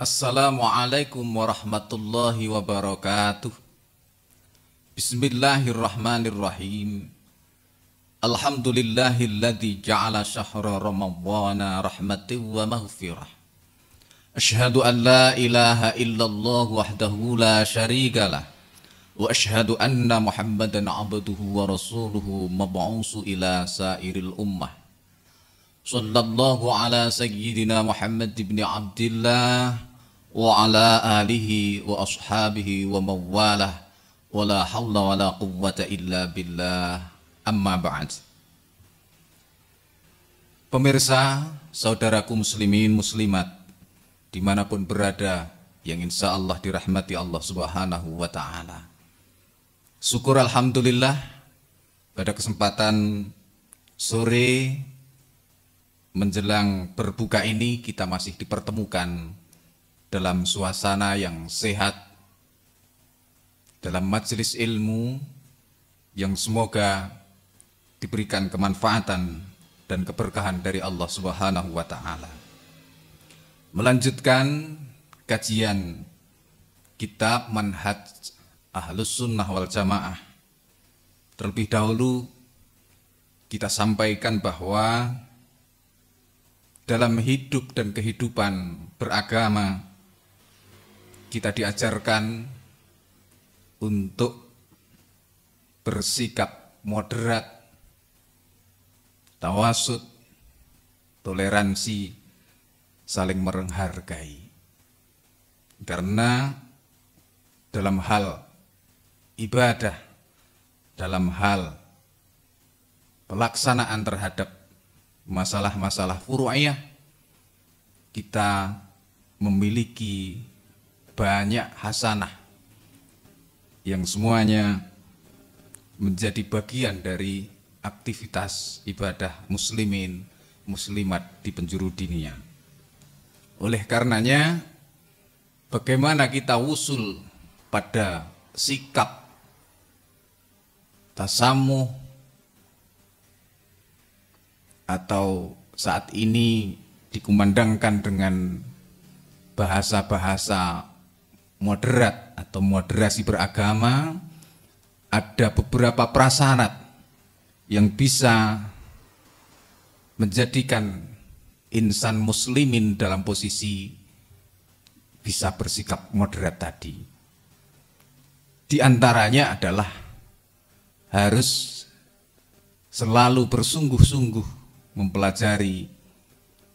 Assalamualaikum warahmatullahi wabarakatuh. Bismillahirrahmanirrahim. Alhamdulillahilladzi ja'ala syahra ramadhana rahmatin wa maghfirah. Asyhadu an la ilaha illallah wahdahu la syarikalah. Wa asyhadu anna Muhammadan abduhu wa rasuluhu mab'usu ila sairil ummah. Sallallahu ala sayyidina Muhammad ibn Abdillah wa ala alihi wa ashabihi wa mawalah wa la hawla wa la quwwata illa billah, amma ba'd. Pemirsa, saudaraku muslimin muslimat dimanapun berada yang insya Allah dirahmati Allah subhanahu wa ta'ala, syukur alhamdulillah pada kesempatan sore menjelang berbuka ini kita masih dipertemukan dalam suasana yang sehat, dalam majelis ilmu yang semoga diberikan kemanfaatan dan keberkahan dari Allah Subhanahu wa ta'ala. Melanjutkan kajian kitab Manhaj Ahlus Sunnah wal Jamaah. Terlebih dahulu kita sampaikan bahwa dalam hidup dan kehidupan beragama kita diajarkan untuk bersikap moderat, tawasud, toleransi, saling menghargai. Karena dalam hal ibadah, dalam hal pelaksanaan terhadap masalah-masalah furu'iyah, kita memiliki banyak hasanah yang semuanya menjadi bagian dari aktivitas ibadah muslimin muslimat di penjuru dunia. Oleh karenanya, bagaimana kita usul pada sikap tasamuh, atau saat ini dikumandangkan dengan bahasa-bahasa moderat atau moderasi beragama, ada beberapa prasyarat yang bisa menjadikan insan muslimin dalam posisi bisa bersikap moderat tadi. Di antaranya adalah harus selalu bersungguh-sungguh mempelajari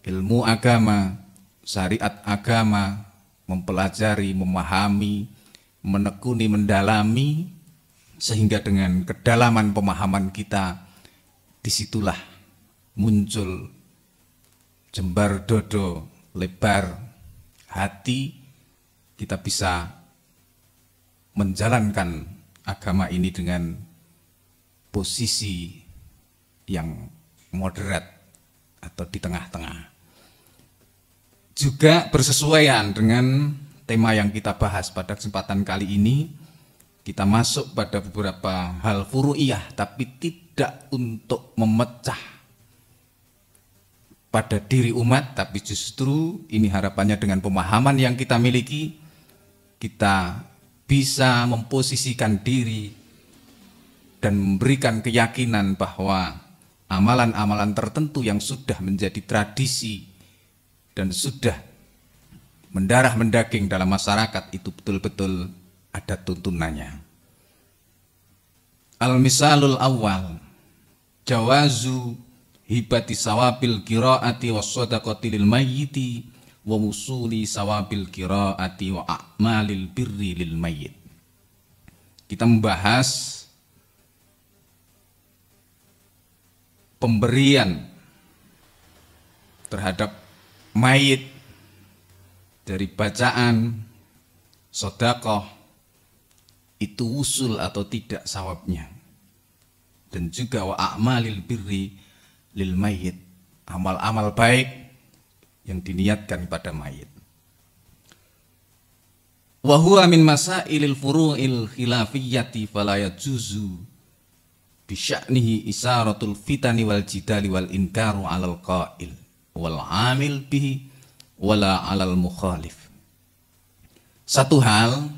ilmu agama, syariat agama, mempelajari, memahami, menekuni, mendalami, sehingga dengan kedalaman pemahaman kita, disitulah muncul jembar dodo, lebar hati, kita bisa menjalankan agama ini dengan posisi yang moderat atau di tengah-tengah. Juga bersesuaian dengan tema yang kita bahas pada kesempatan kali ini, kita masuk pada beberapa hal furu'iyah, tapi tidak untuk memecah pada diri umat, tapi justru ini harapannya dengan pemahaman yang kita miliki, kita bisa memposisikan diri dan memberikan keyakinan bahwa amalan-amalan tertentu yang sudah menjadi tradisi dan sudah mendarah mendaging dalam masyarakat itu betul-betul ada tuntunannya. Al-misalul awal, jawazu hibati sawabil qiraati was shadaqati lil mayyiti wa wusuli sawabil qiraati wa a'malil birri lil mayyit. Kita membahas pemberian terhadap mayit dari bacaan sedekah itu usul atau tidak sawabnya, dan juga wa a'malil birri lil mayit, amal-amal baik yang diniatkan pada mayit. Wa huwa min masailil furu'il khilafiyyati fala yajuzu bisya'nihi isaratul fitani wal jidali wal inkaru alal qail wal amil bihi wala alal mukhalif. Satu hal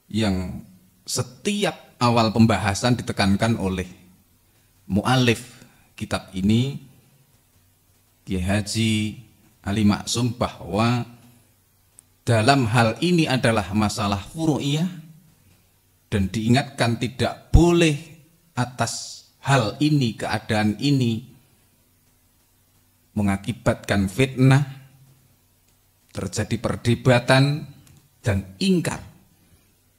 yang setiap awal pembahasan ditekankan oleh mu'alif kitab ini, Kiai Haji Ali Maksum, bahwa dalam hal ini adalah masalah furu'iyah dan diingatkan tidak boleh atas hal ini, keadaan ini mengakibatkan fitnah, terjadi perdebatan dan ingkar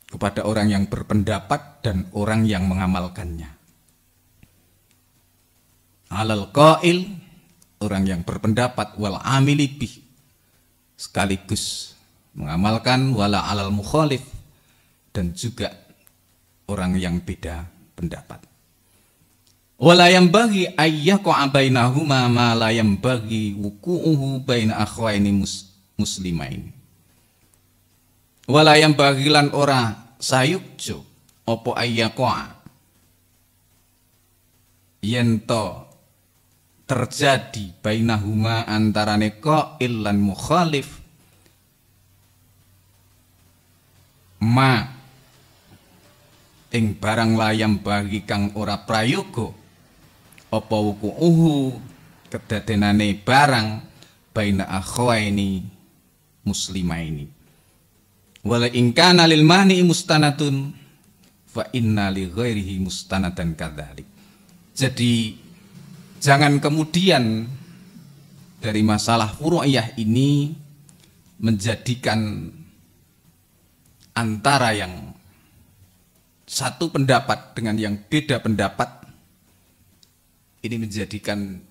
kepada orang yang berpendapat dan orang yang mengamalkannya. Alal qail, orang yang berpendapat, wal amili bih, sekaligus mengamalkan, wala alal mukhalif, dan juga orang yang beda pendapat. Wala yambaghi ayyaqa bainahuma ma la yambaghi wuqu'uhu baina akhwaini muslimain. Wala yambaghi lan ora sayukjo apa ayyaqa yen to terjadi bainahuma antarane qail lan mukhalif ma ing barang layam bagi kang ora prayoga apa wuku'uhu kedadenane barang baina akhwaini muslimaini wala in kana lil mani mustanatun fa inna li ghairihi mustanadan kadzalik. Jadi jangan kemudian dari masalah furu'iyah ini menjadikan antara yang satu pendapat dengan yang beda pendapat ini menjadikan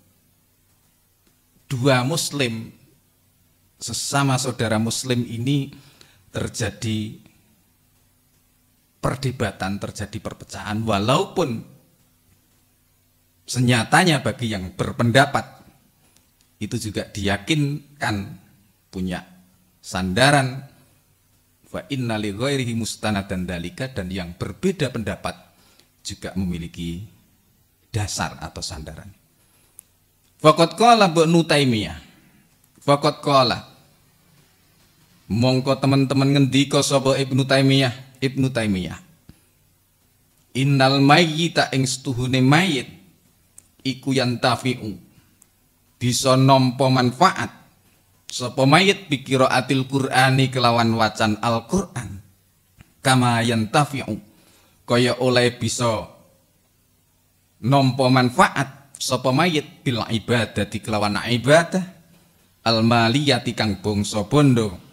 dua muslim, sesama saudara muslim ini terjadi perdebatan, terjadi perpecahan, walaupun senyatanya bagi yang berpendapat itu juga diyakinkan punya sandaran wa inna li ghairihi mustanadan dalika, dan yang berbeda pendapat juga memiliki dasar atau sandaran. Faqad qala Ibnu Taimiyah, faqad qala mongko teman-teman ngendika sapa Ibnu Taimiyah, innal mayyita ing setuhune mayit iku yantafi'u bisa nampa manfaat sapa mayit bi qiraatil Qur'ani kelawan wacan Al-Qur'an kama yantafi'u kaya oleh bisa nampa manfaat sapa mayit bil ibadati kelawan ibadah al maliyati kang bangsa bondo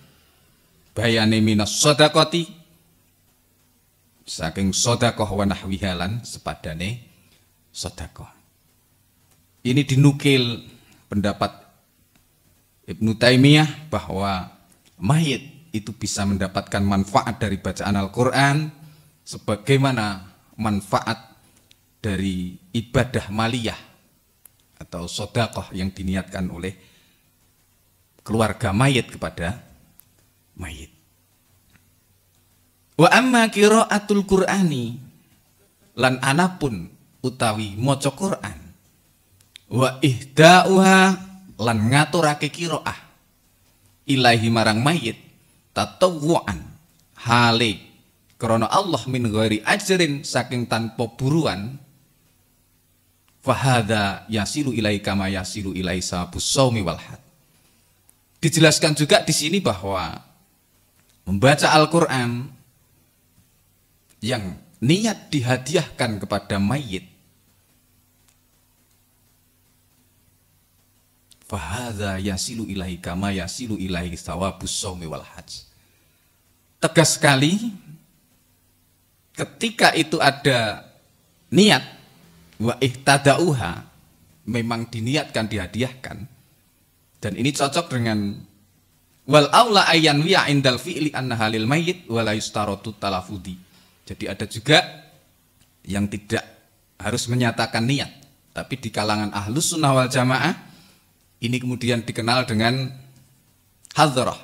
bayane minas shadaqati saking sedekah wa nahwihalan sepadane sedekah. Ini dinukil pendapat Ibnu Taimiyah bahwa mayit itu bisa mendapatkan manfaat dari bacaan Al-Quran sebagaimana manfaat dari ibadah maliyah atau sedekah yang diniatkan oleh keluarga mayit kepada mayit. Wa amma qiraatul Qur'ani lan anapun utawi maca Qur'an wa ihda'uha lan ngaturake qiraah ilahi marang mayit tatawwuan hale krana Allah min ghairi ajrin saking tanpa buruan fahadha yasilu ilai kama yasilu ilai sabus shaumi wal had. Dijelaskan juga di sini bahwa membaca Al-Qur'an yang niat dihadiahkan kepada mayit fahadha yasilu ilahi kama yasilu ilahi thawabus shaumi wal hajj. Tegas sekali ketika itu ada niat wa ihtadauha memang diniatkan dihadiahkan, dan ini cocok dengan wal aula ayyan wi'a indal fi'li annaha lil mayyit wa la yustaratu talafudi. Jadi ada juga yang tidak harus menyatakan niat, tapi di kalangan ahlus sunnah wal jamaah ini kemudian dikenal dengan hadrah,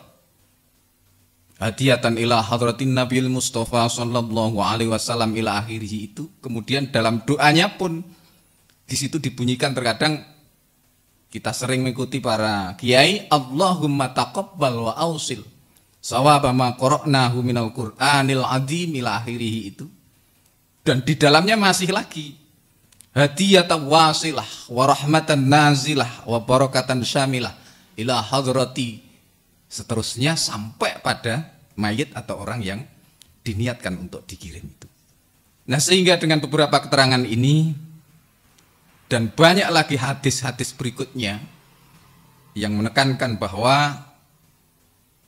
hadiyatan ila hadratin Nabil Mustafa sallallahu alaihi wasallam ila akhirih. Itu kemudian dalam doanya pun di situ dibunyikan, terkadang kita sering mengikuti para kiai, Allahumma taqabbal wa ausil, sawaba ma qara'nahu minal Qur'anil azim ila akhirih itu. Dan di dalamnya masih lagi hadiyatan wasilah wa rahmatan nazilah wa barakatan syamilah ila hadrati, seterusnya sampai pada mayit atau orang yang diniatkan untuk dikirim itu. Nah, sehingga dengan beberapa keterangan ini dan banyak lagi hadis-hadis berikutnya yang menekankan bahwa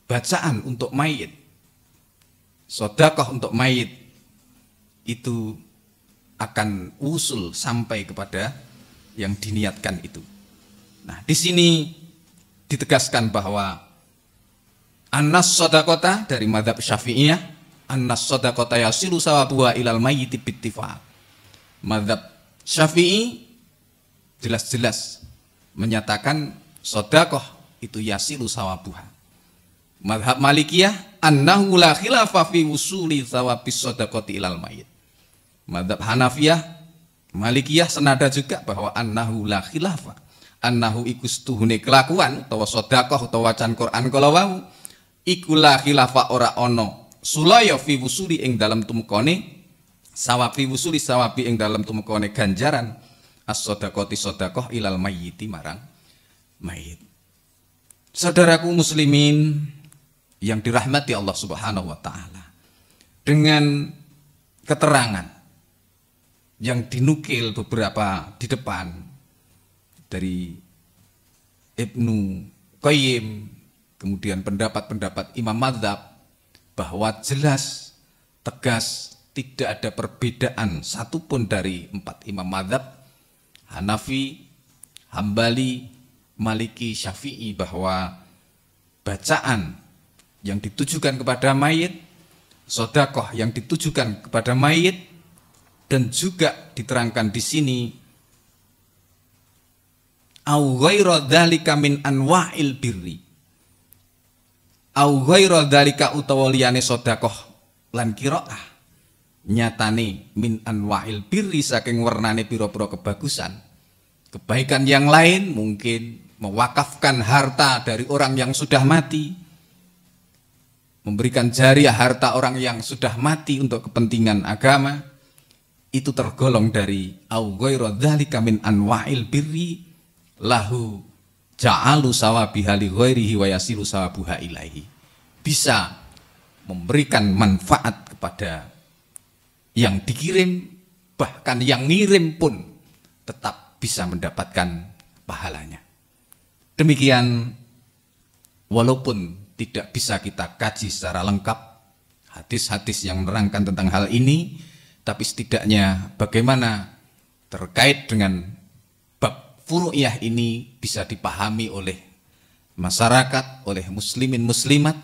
bacaan untuk mayit, sedekah untuk mayit itu akan usul sampai kepada yang diniatkan itu. Nah, di sini ditegaskan bahwa annas shadaqata dari mazhab Syafi'iyah, annas shadaqata yasilu sawabuha ilal mayyiti bittifaq. Mazhab Syafi'i jelas-jelas menyatakan sedekah itu yasilu sawabuha. Mazhab Malikiyah annahu la khilafa fi wusuli thawabis shadaqati ilal mayyit. Mazhab Hanafiyah, Malikiyah senada juga bahwa annahu la khilafa, annahu ikustuhune kelakuan utawa sedekah utawa wacan Quran kala wau iku la khilafa ora ono sulaya fi wusuli ing dalam tumekane sawab fi wusuli sawabi ing dalam tumekane ganjaran as-shadaqati sedekah ilal mayyiti marang mayit. Saudaraku muslimin yang dirahmati Allah Subhanahu wa taala, dengan keterangan yang dinukil beberapa di depan dari Ibnu Qayyim, kemudian pendapat-pendapat Imam Madzhab, bahwa jelas, tegas, tidak ada perbedaan satupun dari 4 Imam Madzhab, Hanafi, Hambali, Maliki, Syafi'i, bahwa bacaan yang ditujukan kepada mayit, sedekah yang ditujukan kepada mayit, dan juga diterangkan di sini au ghairu dzalika min anwa'il birri, au ghairu dzalika utawa liyane sedekah lan qiraah nyatane min anwa'il birri saking wernane pira-pira kebagusan, kebaikan yang lain, mungkin mewakafkan harta dari orang yang sudah mati, memberikan jariah harta orang yang sudah mati untuk kepentingan agama, itu tergolong dari au ghairu dzalika min anwa'il birri lahu ja'alu sawabiha li ghairihi wa yasilu sawabuha ilaihi. Bisa memberikan manfaat kepada yang dikirim, bahkan yang ngirim pun tetap bisa mendapatkan pahalanya. Demikian, walaupun tidak bisa kita kaji secara lengkap hadis-hadis yang menerangkan tentang hal ini, tapi setidaknya bagaimana terkait dengan bab furu'iyah ini bisa dipahami oleh masyarakat, oleh muslimin muslimat,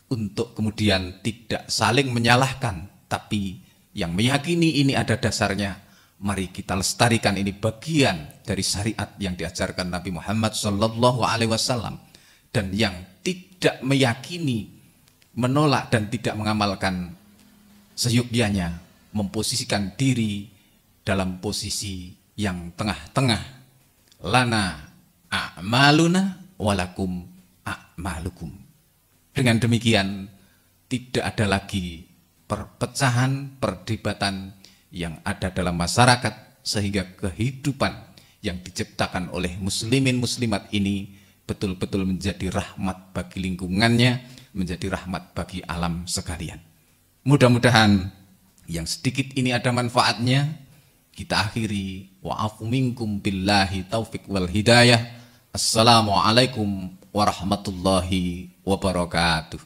untuk kemudian tidak saling menyalahkan, tapi yang meyakini ini ada dasarnya. Mari kita lestarikan, ini bagian dari syariat yang diajarkan Nabi Muhammad SAW, dan yang tidak meyakini, menolak dan tidak mengamalkan, seyogyanya memposisikan diri dalam posisi yang tengah-tengah. Lana a'maluna walakum a'malukum. Dengan demikian tidak ada lagi perpecahan, perdebatan yang ada dalam masyarakat, sehingga kehidupan yang diciptakan oleh muslimin muslimat ini betul-betul menjadi rahmat bagi lingkungannya, menjadi rahmat bagi alam sekalian. Mudah-mudahan yang sedikit ini ada manfaatnya. Kita akhiri, wa'afu minkum billahi taufiq wal hidayah. Assalamualaikum warahmatullahi wabarakatuh.